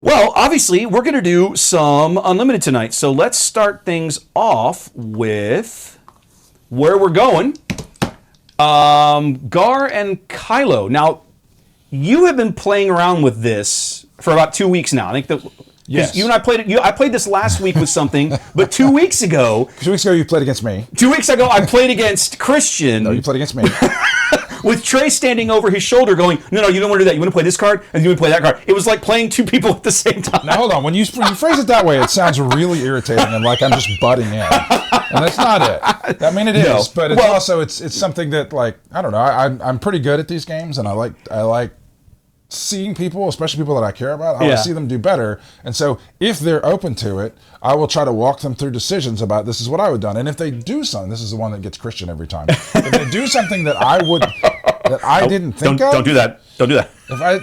Well, obviously, we're going to do some Unlimited tonight. So let's start things off with where we're going. Gar and Kylo. Now, you have been playing around with this for about 2 weeks now. I think that Yes. you and I played it. I played this last week with something, but 2 weeks ago. 2 weeks ago, you played against me. 2 weeks ago, I played against Christian. No, you played against me. With Trey standing over his shoulder going, no, you don't want to do that. You want to play this card, and you want to play that card. It was like playing two people at the same time. Now, hold on. When you phrase it that way, it sounds really irritating and like I'm just butting in. And that's not it. I mean, it is, but it's also, it's something that, like, I don't know. I'm pretty good at these games, and I like seeing people, especially people that I care about, I want to see them do better. And so if they're open to it, I will try to walk them through decisions about this is what I would have done. And if they do something, this is the one that gets Christian every time. If they do something that I didn't think of. Don't do that. Don't do that.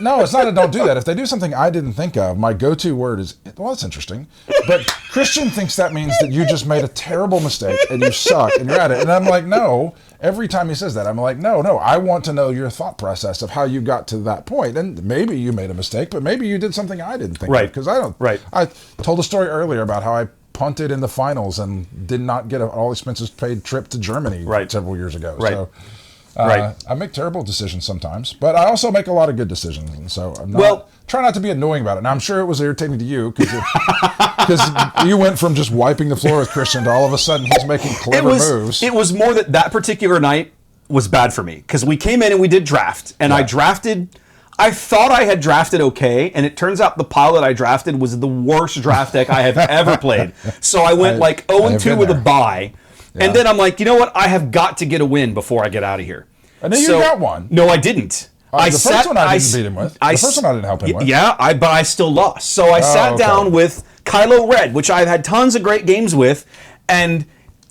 No, it's not a don't do that. If they do something I didn't think of, my go-to word is, well, that's interesting. But Christian thinks that means that you just made a terrible mistake and you suck and you're at it. And I'm like, no. Every time he says that, I'm like, no, I want to know your thought process of how you got to that point. And maybe you made a mistake, but maybe you did something I didn't think of. Because I don't. Right. I told a story earlier about how I punted in the finals and did not get an all expenses paid trip to Germany several years ago. Right. So, I make terrible decisions sometimes, but I also make a lot of good decisions. And so I'm not, try not to be annoying about it. Now, I'm sure it was irritating to you because you went from just wiping the floor with Christian to all of a sudden he's making clever moves. It was more that particular night was bad for me because we came in and we did draft, and I thought I had drafted okay, and it turns out the pile that I drafted was the worst draft deck I have ever played. So I went like 0-2 with a bye. Yeah. And then I'm like, you know what? I have got to get a win before I get out of here. And then you got one. No, I didn't. The first one I didn't beat him with. The first one I didn't help him with. Yeah, but I still lost. So I sat down with Kylo Ren, which I've had tons of great games with, and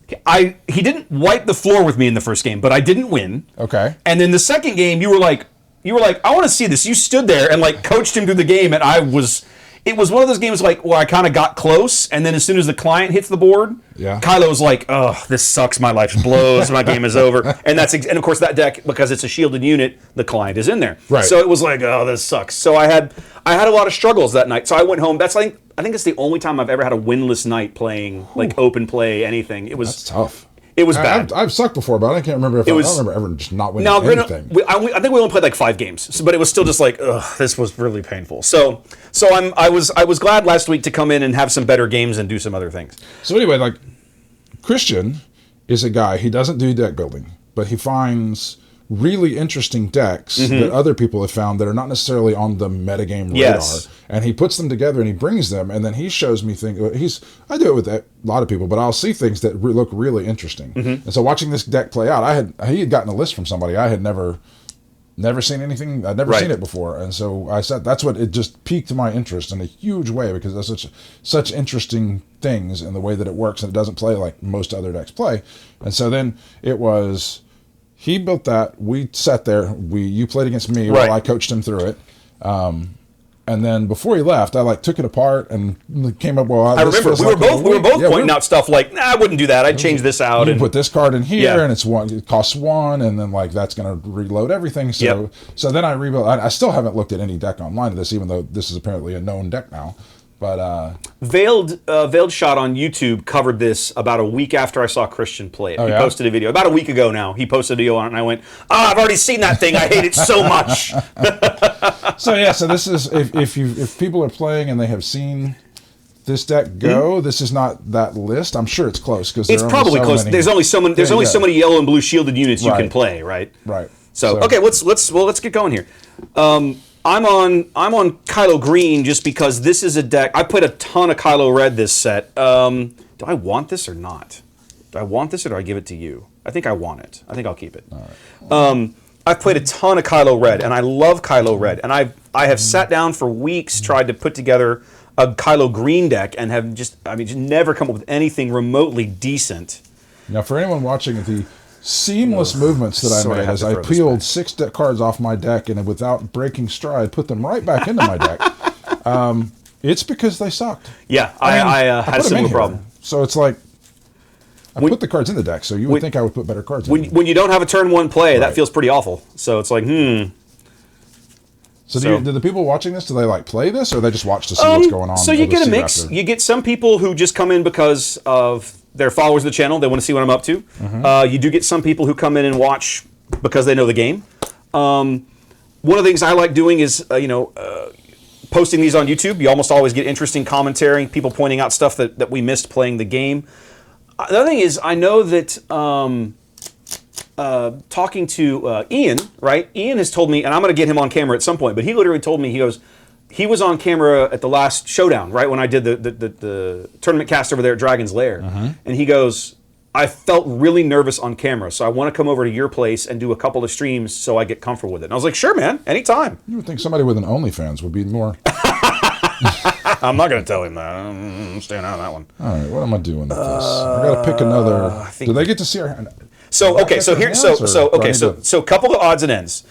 he didn't wipe the floor with me in the first game, but I didn't win. Okay. And then the second game, you were like, I want to see this. You stood there and like coached him through the game, and it was one of those games like where I kind of got close, and then as soon as the client hits the board, Kylo was like, "Oh, this sucks. My life blows. My game is over." And of course that deck, because it's a shielded unit, the client is in there. Right. So it was like, "Oh, this sucks." So I had a lot of struggles that night. So I went home. I think it's the only time I've ever had a winless night playing like open play anything. That's tough. It was bad. I've sucked before, but I can't remember I don't remember ever just not winning anything. I think we only played like 5 games, but it was still just like, ugh, this was really painful. So I was glad last week to come in and have some better games and do some other things. So anyway, like Christian is a guy, he doesn't do deck building, but he finds really interesting decks that other people have found that are not necessarily on the metagame radar. And he puts them together and he brings them, and then he shows me things. I do it with a lot of people, but I'll see things that look really interesting. And so watching this deck play out, he had gotten a list from somebody. I had never seen anything. I'd never seen it before. And so I said, that's what it just piqued my interest in a huge way, because there's such interesting things in the way that it works, and it doesn't play like most other decks play. And so then it was, he built that. We sat there. You played against me while I coached him through it. And then before he left, I took it apart and came up. Well, I remember we were both pointing out stuff like, nah, I wouldn't do that. I'd change this out. You put this card in here, and it costs 1, and then that's going to reload everything. So then I rebuilt. I still haven't looked at any deck online of this, even though this is apparently a known deck now. But Veiled Shot on YouTube covered this about a week after I saw Christian play it. He posted a video about a week ago now. He posted a video on it, and I went, I've already seen that thing. I hate it so much. So this is if people are playing and they have seen this deck go, this is not that list. I'm sure it's close because it's probably close. There's only so many yellow and blue shielded units you can play, right? Right. So okay, let's get going here. I'm on Kylo Green just because this is a deck. I played a ton of Kylo Red this set. Do I want this or not? Do I want this or do I give it to you? I think I want it. I think I'll keep it. All right. I've played a ton of Kylo Red, and I love Kylo Red. And I have sat down for weeks, tried to put together a Kylo Green deck, and have just never come up with anything remotely decent. Now, for anyone watching the seamless movements that I made as I peeled 6 cards off my deck and without breaking stride, put them right back into my deck, it's because they sucked. Yeah, I had a similar problem. So it's like, I put the cards in the deck, so you would think I would put better cards in. When you don't have a turn 1 play, that feels pretty awful. So it's like, So, do the people watching this, do they like play this, or they just watch to see what's going on? So you get a mix. You get some people who just come in because of their followers of the channel. They want to see what I'm up to. You do get some people who come in and watch because they know the game. One of the things I like doing is, posting these on YouTube. You almost always get interesting commentary, people pointing out stuff that we missed playing the game. The other thing is, I know that talking to Ian, right? Ian has told me, and I'm going to get him on camera at some point, but he literally told me, he was on camera at the last showdown, right, when I did the tournament cast over there at Dragon's Lair. And he goes, I felt really nervous on camera, so I want to come over to your place and do a couple of streams so I get comfortable with it. And I was like, sure, man, anytime. You would think somebody with an OnlyFans would be more... I'm not going to tell him that. I'm staying out of that one. All right, what am I doing with this? I got to pick another... Do they get to see our... So a couple of odds and ends.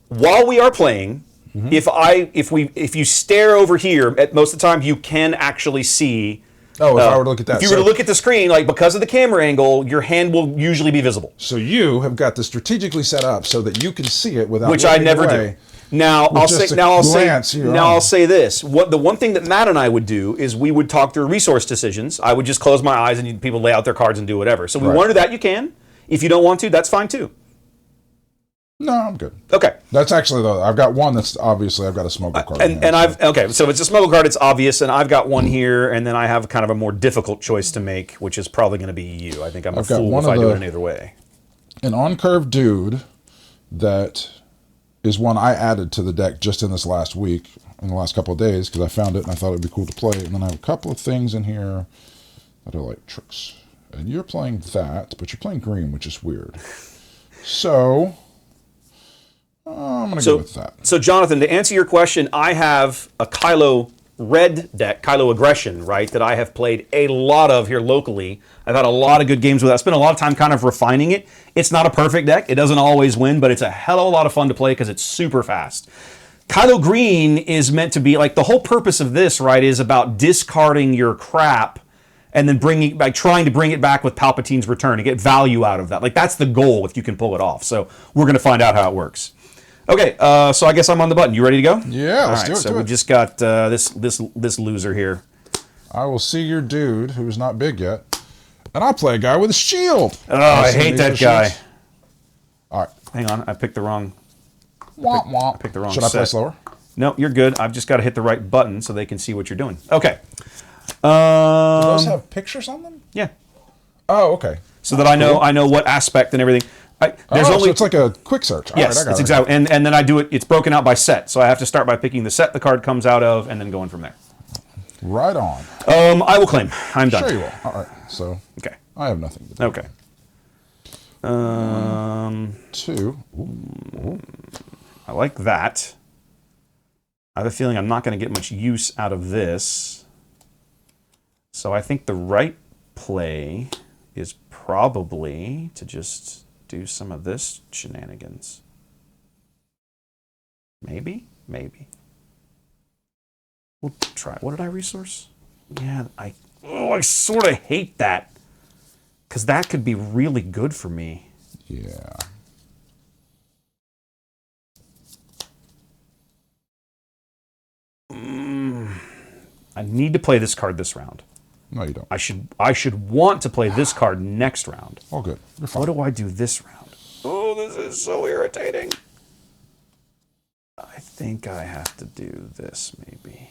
While we are playing, if you stare over here, at most of the time you can actually see. Oh, if I were to look at that. If you were to look at the screen, like because of the camera angle, your hand will usually be visible. So you have got this strategically set up so that you can see it without. Which I never do. Now I'll say this. The one thing that Matt and I would do is we would talk through resource decisions. I would just close my eyes and people lay out their cards and do whatever. So we want to do that. You can. If you don't want to, that's fine too. No, I'm good. Okay. That's actually though. I've got one that's obviously I've got a smuggle card. So it's a smuggle card. It's obvious, and I've got one here, and then I have kind of a more difficult choice to make, which is probably going to be you. I think I'm a fool if I do it any other way. An on-curve dude that is one I added to the deck just in this last week, in the last couple of days, because I found it and I thought it would be cool to play. And then I have a couple of things in here that are like tricks. And you're playing that, but you're playing green, which is weird. So I'm going to go with that. So, Jonathan, to answer your question, I have a Kylo Red deck, Kylo Aggression, right, that I have played a lot of here locally. I've had a lot of good games with it. I spent a lot of time kind of refining it. It's not a perfect deck. It doesn't always win, but it's a hell of a lot of fun to play because it's super fast. Kylo Green is meant to be, like, the whole purpose of this, right, is about discarding your crap and then trying to bring it back with Palpatine's return to get value out of that. Like, that's the goal if you can pull it off. So we're going to find out how it works. Okay, so I guess I'm on the button. You ready to go? Yeah, let's do it. So we just got this loser here. I will see your dude, who's not big yet, and I play a guy with a shield. Oh, I hate that guy. All right. Hang on, I picked the wrong... I picked the wrong Should I play slower? No, you're good. I've just got to hit the right button so they can see what you're doing. Okay. Do those have pictures on them? Yeah. Oh, okay. So that I know what aspect and everything. So it's like a quick search. Yes, right, it's exactly. And then I do it. It's broken out by set, so I have to start by picking the set the card comes out of, and then going from there. Right on. I will claim. I'm done. Sure you will. All right. So. Okay. I have nothing to do. Okay. 2. Ooh. I like that. I have a feeling I'm not going to get much use out of this. So I think the right play is probably to just do some of this shenanigans. Maybe. We'll try. What did I resource? Yeah, I sort of hate that. Because that could be really good for me. Yeah. I need to play this card this round. No, you don't. I should want to play this card next round. All good. You're fine. What do I do this round? Oh, this is so irritating. I think I have to do this, maybe.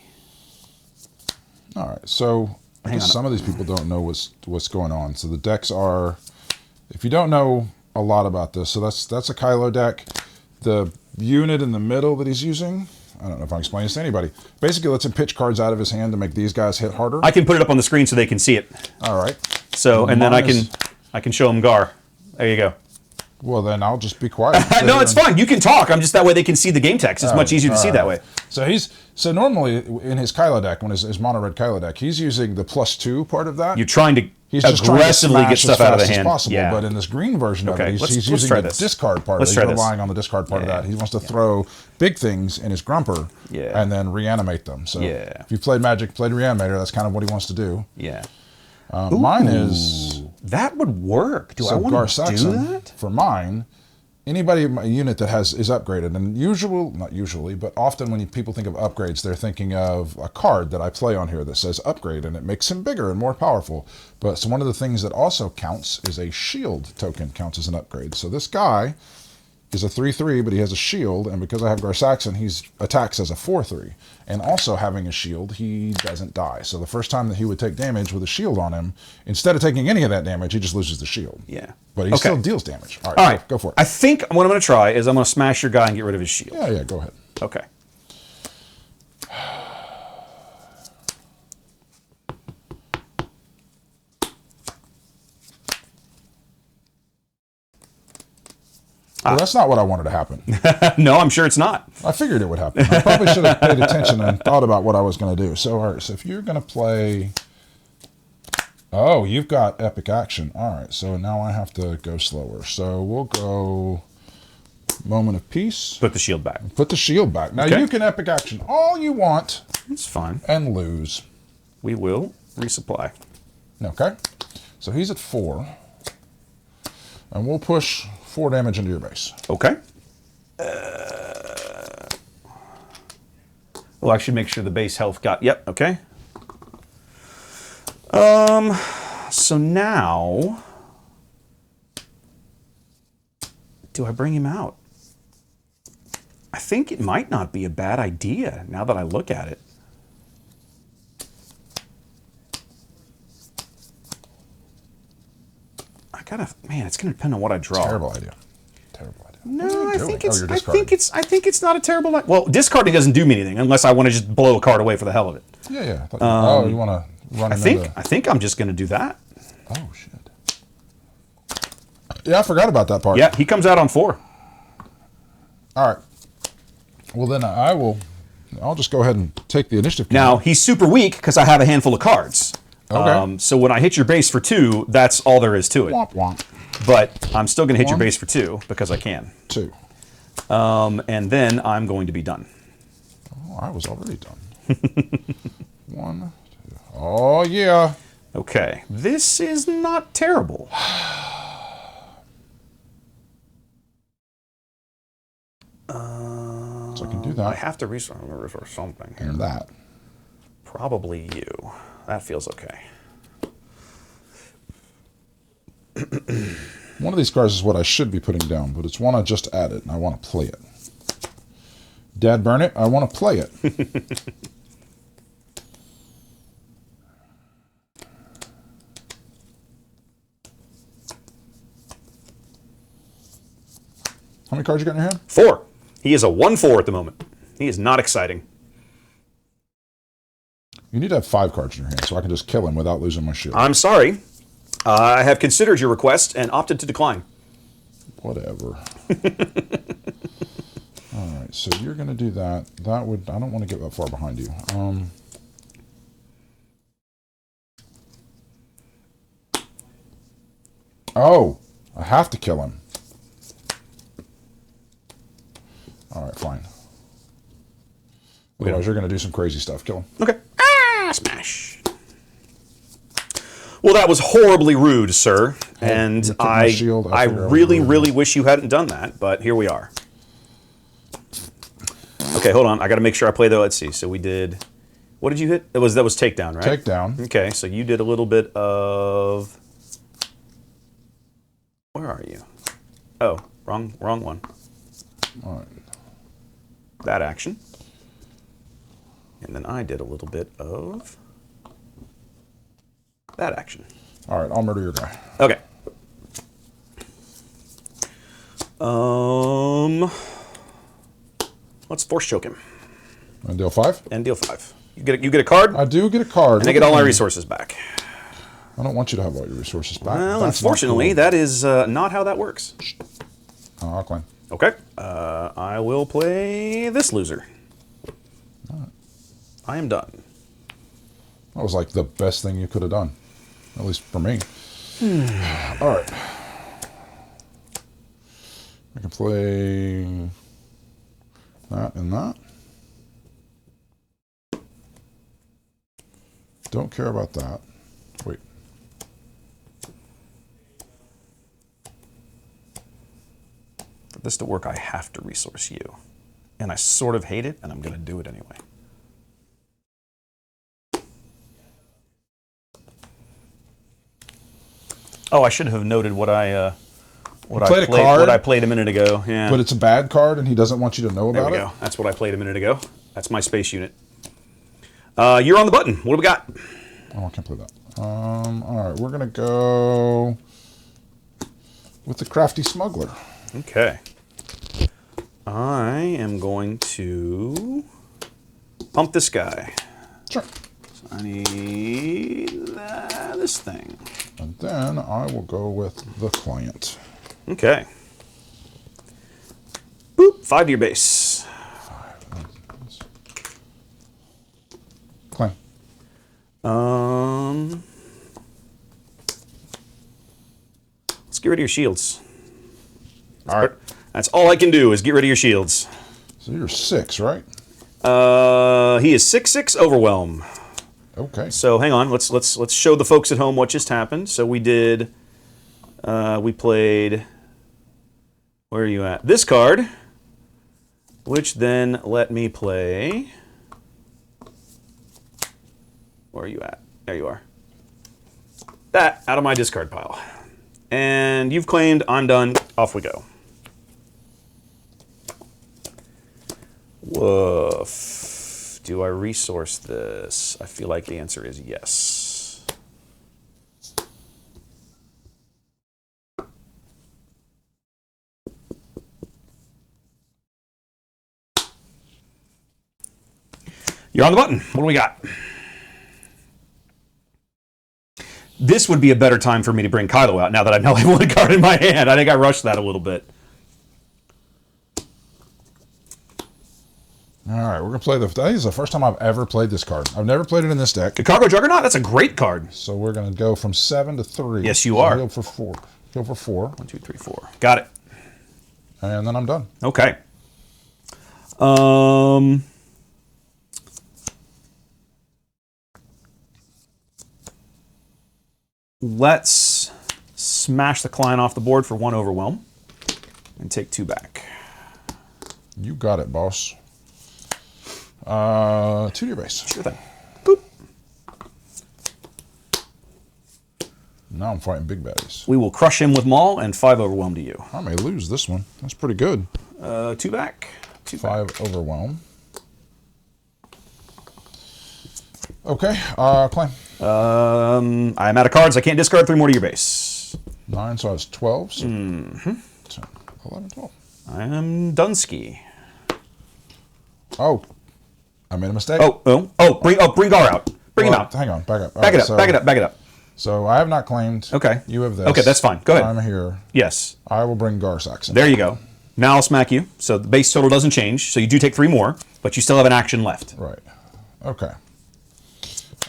All right. So I guess some of these people don't know what's going on. So the decks are, if you don't know a lot about this, so that's a Kylo deck. The unit in the middle that he's using, I don't know if I can explain this to anybody. Basically, lets him pitch cards out of his hand to make these guys hit harder. I can put it up on the screen so they can see it. All right. So, and then I can show them Gar. There you go. Well, then I'll just be quiet. No, it's fine. You can talk. I'm just that way they can see the game text. It's much easier to see that way. So normally in his Kylo deck, when his mono red Kylo deck, he's using the +2 part of that. You're trying to aggressively get stuff out of the hand. Possible, yeah. But in this green version of it, he's using the discard part. Let's he's relying on the discard part of that. He wants to throw big things in his grumper and then reanimate them. So if you've played Magic, played Reanimator, that's kind of what he wants to do. Yeah. Mine is... That would work. Do I want Gar to Saxon, do that? For mine, anybody a unit that is upgraded, and not usually, but often when people think of upgrades, they're thinking of a card that I play on here that says upgrade, and it makes him bigger and more powerful. But so one of the things that also counts is a shield token counts as an upgrade. So this guy is a 3/3, but he has a shield, and because I have Gar Saxon, he attacks as a 4/3. And also having a shield, he doesn't die. So the first time that he would take damage with a shield on him, instead of taking any of that damage, he just loses the shield. Yeah. But he still deals damage. All right, go for it. I think what I'm going to try is I'm going to smash your guy and get rid of his shield. Yeah, go ahead. Okay. Well, that's not what I wanted to happen. No, I'm sure it's not. I figured it would happen. I probably should have paid attention and thought about what I was going to do. So, all right, so if you're going to play... Oh, you've got epic action. All right, so now I have to go slower. So we'll go moment of peace. Put the shield back. Put the shield back. Now you can epic action all you want. It's fine. And lose. We will resupply. Okay. So he's at 4. And we'll push 4 damage into your base. Okay. Well, I should make sure the base health got... Yep, okay. So now... Do I bring him out? I think it might not be a bad idea, now that I look at it. Man, it's going to depend on what I draw. Terrible idea. Terrible idea. No, I think it's not a terrible idea. Well, discarding doesn't do me anything unless I want to just blow a card away for the hell of it. Yeah. You want to run him into... I think I'm just going to do that. Oh, shit. Yeah, I forgot about that part. Yeah, he comes out on 4. All right. Well, then I'll just go ahead and take the initiative. Now, he's super weak because I have a handful of cards. Okay. So when I hit your base for 2, that's all there is to it. Womp womp. But I'm still going to hit your base for 2 because I can. 2. And then I'm going to be done. Oh, I was already done. 1, 2. Oh, yeah. Okay. This is not terrible. So I can do that. I have to resource something here. And that. Probably you. That feels okay. One of these cards is what I should be putting down, but it's one I just added, and I want to play it. Dad, burn it. I want to play it. How many cards you got in your hand? 4. He is a 1/4 at the moment. He is not exciting. You need to have 5 cards in your hand, so I can just kill him without losing my shield. I'm sorry. I have considered your request and opted to decline. Whatever. All right, so you're going to do that. I don't want to get that far behind you. Oh, I have to kill him. All right, fine. Otherwise, you're going to do some crazy stuff. Kill him. Okay. Smash. Well, that was horribly rude, sir. And I really, really wish you hadn't done that, but here we are. Okay, hold on. I got to make sure I play the... Let's see. So we did... What did you hit? That was takedown, right? Takedown. Okay, so you did a little bit of... Where are you? Oh, wrong one. All right. That action. And then I did a little bit of that action. All right, I'll murder your guy. Okay. Let's force choke him. And deal 5? And deal 5. You get a card? I do get a card. And I get all my resources back. I don't want you to have all your resources back. Well, unfortunately, that is not how that works. Oh, I'll claim. Okay. I will play this loser. Right. I am done. That was like the best thing you could have done. At least for me. All right. I can play that and that. Don't care about that. Wait. For this to work, I have to resource you. And I sort of hate it, and I'm going to do it anyway. Oh, I should have noted what I played a minute ago. Yeah. But it's a bad card, and he doesn't want you to know about it? There we go. That's what I played a minute ago. That's my space unit. You're on the button. What do we got? Oh, I can't play that. All right, we're going to go with the Crafty Smuggler. Okay. I am going to pump this guy. Sure. So I need this thing. And then I will go with the Client. Okay. Boop. 5 to your base. Claim. Let's get rid of your shields. That's all I can do is get rid of your shields. So you're 6, right? He is 6/6 overwhelm. Okay. So hang on, let's show the folks at home what just happened. So we did, we played. Where are you at? This card, which then let me play. Where are you at? There you are. That out of my discard pile. And you've claimed, I'm done, off we go. Woof. Do I resource this? I feel like the answer is yes. You're on the button. What do we got? This would be a better time for me to bring Kylo out now that I know I have one card in my hand. I think I rushed that a little bit. All right, we're going to play that is the first time I've ever played this card. I've never played it in this deck. The Cargo Juggernaut? That's a great card. So we're going to go from 7 to 3. Yes, you are. Heal for 4. Heal for 4. 1, 2, 3, 4. Got it. And then I'm done. Okay. Let's smash the Client off the board for 1 overwhelm and take 2 back. You got it, boss. 2 to your base. Sure thing. Boop. Now I'm fighting big baddies. We will crush him with Maul and 5 overwhelm to you. I may lose this one. That's pretty good. 2 back. 2 5 back. overwhelm. Okay, claim. I'm out of cards. I can't discard 3 more to your base. 9, so I was 12. So 10, 11, 12. I am Dunsky. Oh, I made a mistake. Bring Gar out. Bring him out. Hang on, back up. Back it up. So I have not claimed. Okay. You have this. Okay, that's fine. Go ahead. I'm here. Yes. I will bring Gar Saxon. There you go. Now I'll smack you. So the base total doesn't change. So you do take 3 more, but you still have an action left. Right. Okay.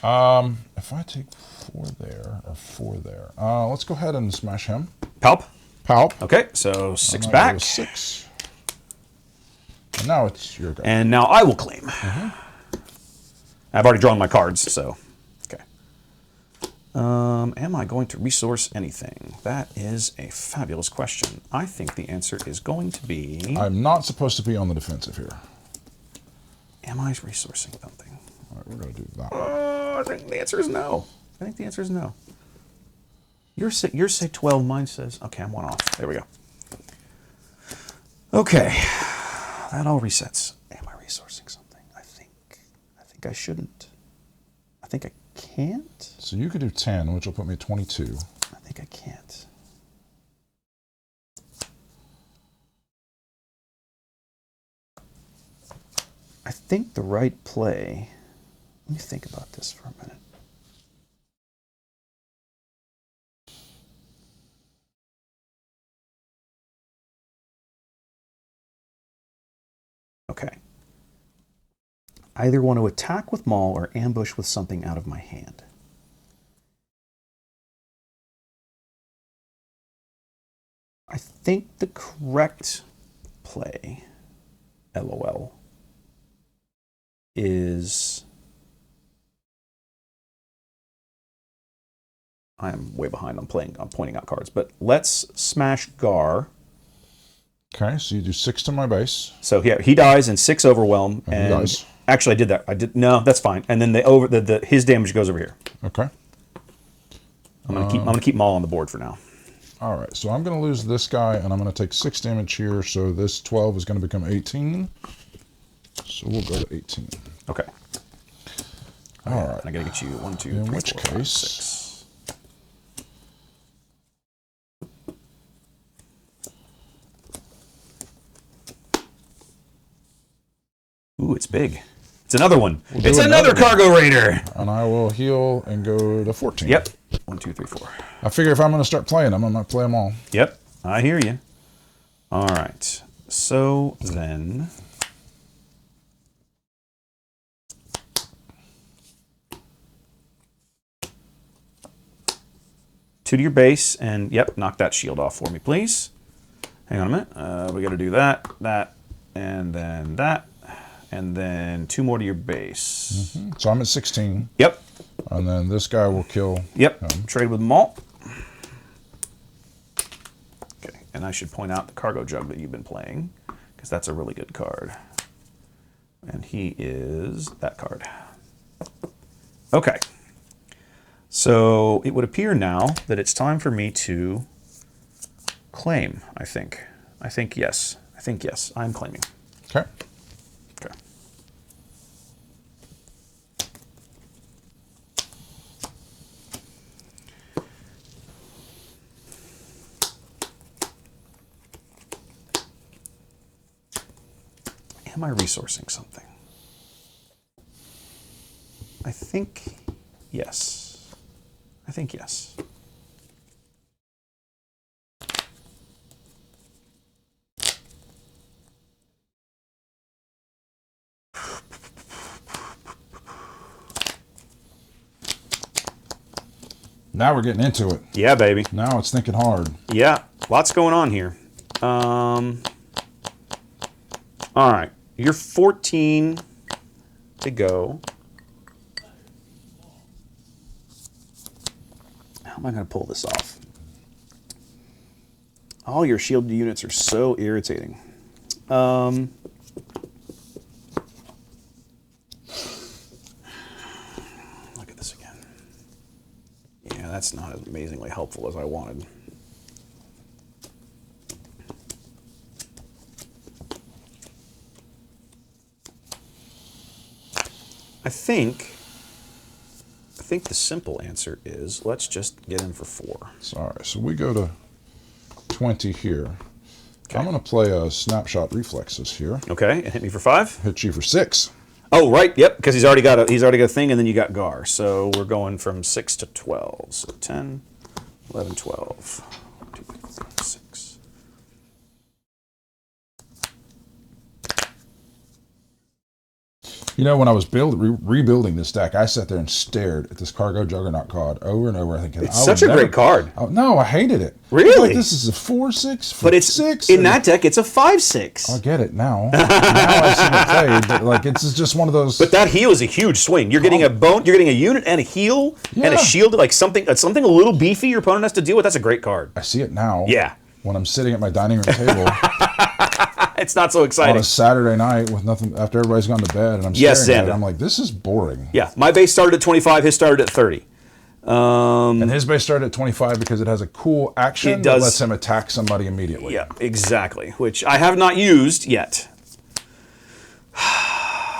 If I take 4 there or 4 there, let's go ahead and smash him. Palp. Palp. Okay, so 6 back. 6. And now it's your go. And now I will claim. I've already drawn my cards, so okay. Am I going to resource anything? That is a fabulous question. I think the answer is going to be. I'm not supposed to be on the defensive here. Am I resourcing something? All right, we're going to do that. I think the answer is no. I think the answer is no. Yours say 12, mine says, okay, I'm 1 off. There we go. Okay, that all resets. Am I resourcing something? I think I shouldn't. I think I can't. So you could do 10, which will put me at 22. I think I can't. I think the right play. Let me think about this for a minute. Okay. I either want to attack with Maul or ambush with something out of my hand. I think the correct play, LOL, is... I am way behind on pointing out cards, but let's smash Gar Okay, so you do 6 to my base. So yeah, he dies and 6 overwhelm. And he dies. Actually, I did that. No, that's fine. And then his damage goes over here. Okay. I'm gonna keep them all on the board for now. All right, so I'm going to lose this guy, and I'm going to take 6 damage here. So this 12 is going to become 18. So we'll go to 18. Okay. All right. I gotta get you 1, 2, In 3, which 4, 5, case, 6. Ooh, it's big. It's another one. It's another cargo raider. And I will heal and go to 14. Yep. 1, 2, 3, 4. I figure if I'm going to start playing them, I'm going to play them all. Yep. I hear you. All right. So then, two to your base, and yep, knock that shield off for me, please. Hang on a minute. We got to do that, and then 2 more to your base. Mm-hmm. So I'm at 16. Yep. And then this guy will kill. Yep. Trade with them all. Okay. And I should point out the cargo jug that you've been playing, because that's a really good card. And he is that card. Okay. So it would appear now that it's time for me to claim, I think. I think yes. I'm claiming. Okay. Okay. Am I resourcing something? I think yes. I think yes. Now we're getting into it. Yeah, baby. Now it's thinking hard. Yeah, lots going on here. All right, you're 14 to go. How am I going to pull this off? All your shielded units are so irritating. Look at this again. Yeah, that's not as amazingly helpful as I wanted. I think the simple answer is let's just get in for 4. Sorry, so we go to 20 here. Okay. I'm going to play a snapshot reflexes here. Okay, and hit me for 5. Hit you for 6. Oh, right, yep, because he's already got a thing, and then you got Gar. So we're going from 6 to 12. So 10, 11, 12. 1, 2, 3, 4, 5, 6. You know, when I was rebuilding this deck, I sat there and stared at this Cargo Juggernaut card over and over. Thinking, It's such a great card. Oh, no, I hated it. Really? Like, this is a 4/6, but it's 6. in that deck. It's a 5/6. I get it now. Now I've seen it played. But like, it's just one of those. But that heal is a huge swing. You're getting a bone. You're getting a unit and a heal and a shield. Like something a little beefy your opponent has to deal with. That's a great card. I see it now. Yeah. When I'm sitting at my dining room table. It's not so exciting. On a Saturday night with nothing after everybody's gone to bed, and I'm staring at it. I'm like, this is boring. Yeah, my base started at 25. His started at 30. And his base started at 25 because it has a cool action that lets him attack somebody immediately. Yeah, exactly. Which I have not used yet.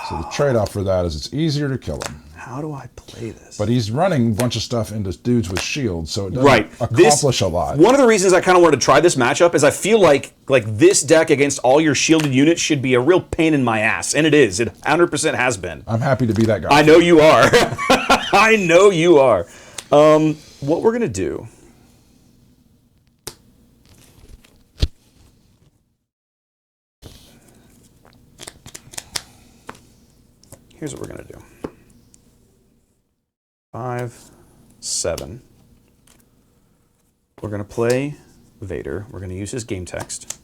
So the trade-off for that is it's easier to kill him. How do I play this? But he's running a bunch of stuff into dudes with shields, so it doesn't accomplish a lot. One of the reasons I kind of wanted to try this matchup is I feel like this deck against all your shielded units should be a real pain in my ass. And it is. It 100% has been. I'm happy to be that guy. I know you are. I know you are. What we're going to do... Here's what we're going to do. 5, 7. We're going to play Vader. We're going to use his game text.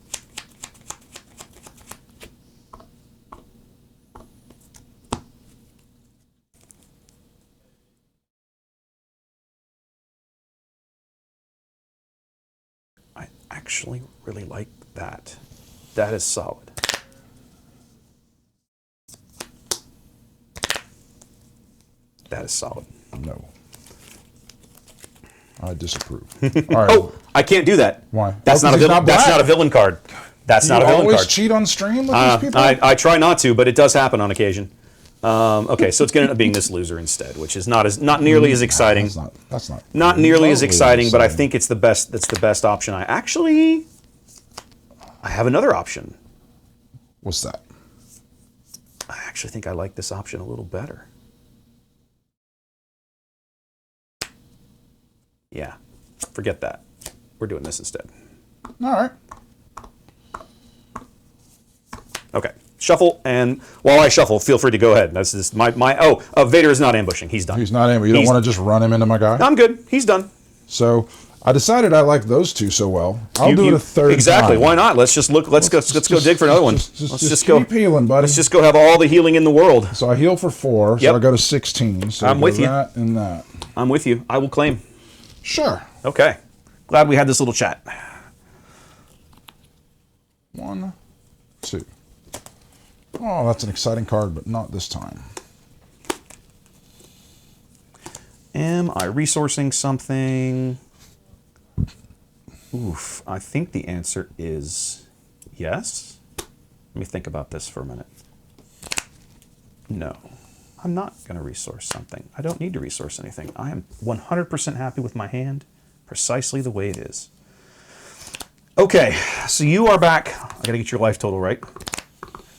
I actually really like that. That is solid. That is solid. No. I disapprove. All right. Oh, I can't do that. Why? That's not a villain. That's not a villain card. That's not a villain always card. Cheat on stream with these people? I try not to, but it does happen on occasion. Okay, so it's going to end up being this loser instead, which is not nearly as exciting. That's not nearly as exciting, but I exciting. think it's the best. That's the best option. I have another option. What's that? I actually think I like this option a little better. Yeah, forget that. We're doing this instead. All right. Okay, shuffle, and while I shuffle, feel free to go ahead. That's just Vader is not ambushing. He's done. He's not aiming. You don't want to just run him into my guy? I'm good. He's done. So I decided I like those two so well. I'll do it a third exactly. time. Why not? Let's just look. Let's go dig for another one. Let's just go keep healing, buddy. Let's just go have all the healing in the world. So I heal for 4, Yep. so I go to 16. So I'm with you. That and that. I'm with you. I will claim. Sure. Okay. Glad we had this little chat. 1, 2. Oh, that's an exciting card, but not this time. Am I resourcing something? Oof. I think the answer is yes. Let me think about this for a minute. No. I'm not going to resource something. I don't need to resource anything. I am 100% happy with my hand precisely the way it is. Okay, so you are back. I got to get your life total right.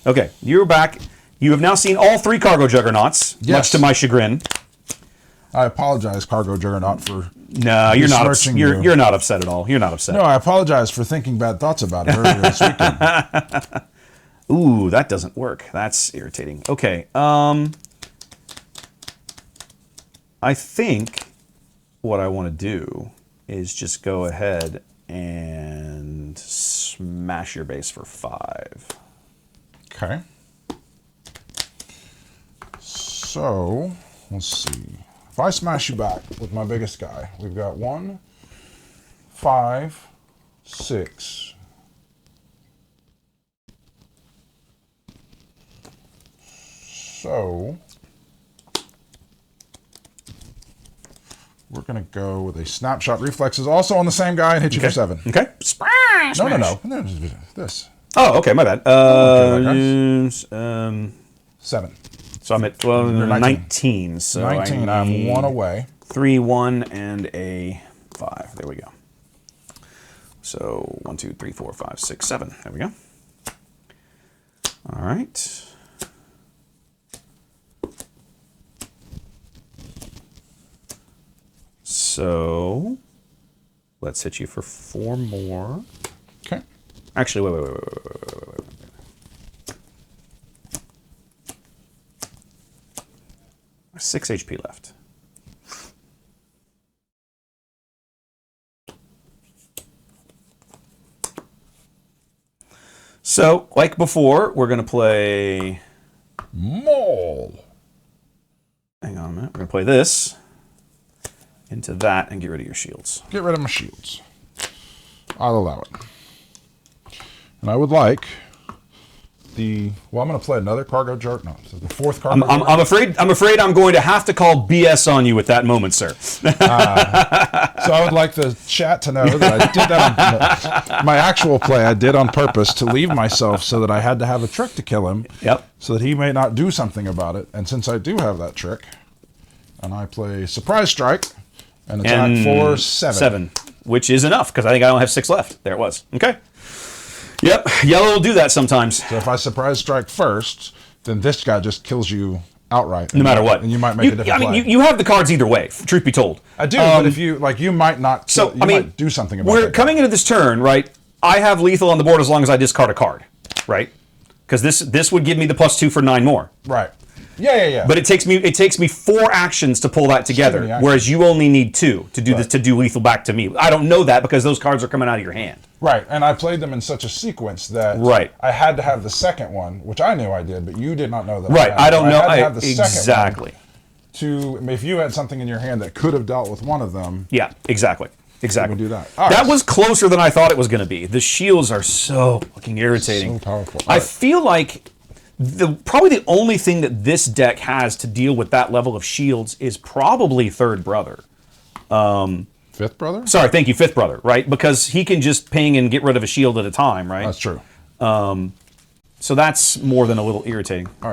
Okay, you're back. You have now seen all 3 cargo juggernauts, Yes. much to my chagrin. I apologize, Cargo Juggernaut, for No, you're not. besmirching You're not upset at all. You're not upset. No, I apologize for thinking bad thoughts about it earlier this weekend. Ooh, that doesn't work. That's irritating. Okay. I think what I want to do is just go ahead and smash your base for 5. Okay. So, let's see. If I smash you back with my biggest guy, we've got 1, 5, 6. So, we're going to go with a snapshot reflexes also on the same guy and hit you for 7. Okay. Smash. No. This. Oh, okay. My bad. Okay, 7. So I'm at 12, You're 19. So 19. I'm 1 away. 3, 1, and a 5. There we go. So 1, 2, 3, 4, 5, 6, 7. There we go. All right. So let's hit you for 4 more. Okay. Actually, wait. 6 HP left. So, like before, we're going to play... Maul. Hang on a minute. We're going to play this into that and get rid of your shields. Get rid of my shields. I'll allow it. And I would like the... Well, I'm going to play another cargo jar. No, so the 4th cargo jar. I'm afraid I'm going to have to call BS on you at that moment, sir. So I would like the chat to know that I did that on... My actual play I did on purpose to leave myself so that I had to have a trick to kill him. Yep. So that he may not do something about it. And since I do have that trick, and I play Surprise Strike and attack for 7. 7, which is enough, because I think I only have 6 left. There it was. Okay. Yep, yellow will do that sometimes. So if I Surprise Strike first, then this guy just kills you outright. No matter what. And you might make a different play. You have the cards either way, truth be told. I do, but if you, you might not, might do something about it. We're coming into this turn, right? I have lethal on the board as long as I discard a card, right? Because this would give me the +2 for 9 more. Right. Yeah. But it takes me 4 actions to pull that together, whereas you only need 2 to do this, to do lethal back to me. I don't know that because those cards are coming out of your hand. Right, and I played them in such a sequence that I had to have the second one, which I knew I did, but you did not know that. Right, I don't know. I had to have the second one if you had something in your hand that could have dealt with one of them. Yeah, exactly. Exactly. We do that. That was closer than I thought it was going to be. The shields are so fucking irritating. So powerful. I feel like probably the only thing that this deck has to deal with that level of shields is probably Third Brother. Fifth Brother? Sorry, thank you, Fifth Brother, right? Because he can just ping and get rid of a shield at a time, right? That's true. So that's more than a little irritating. All right.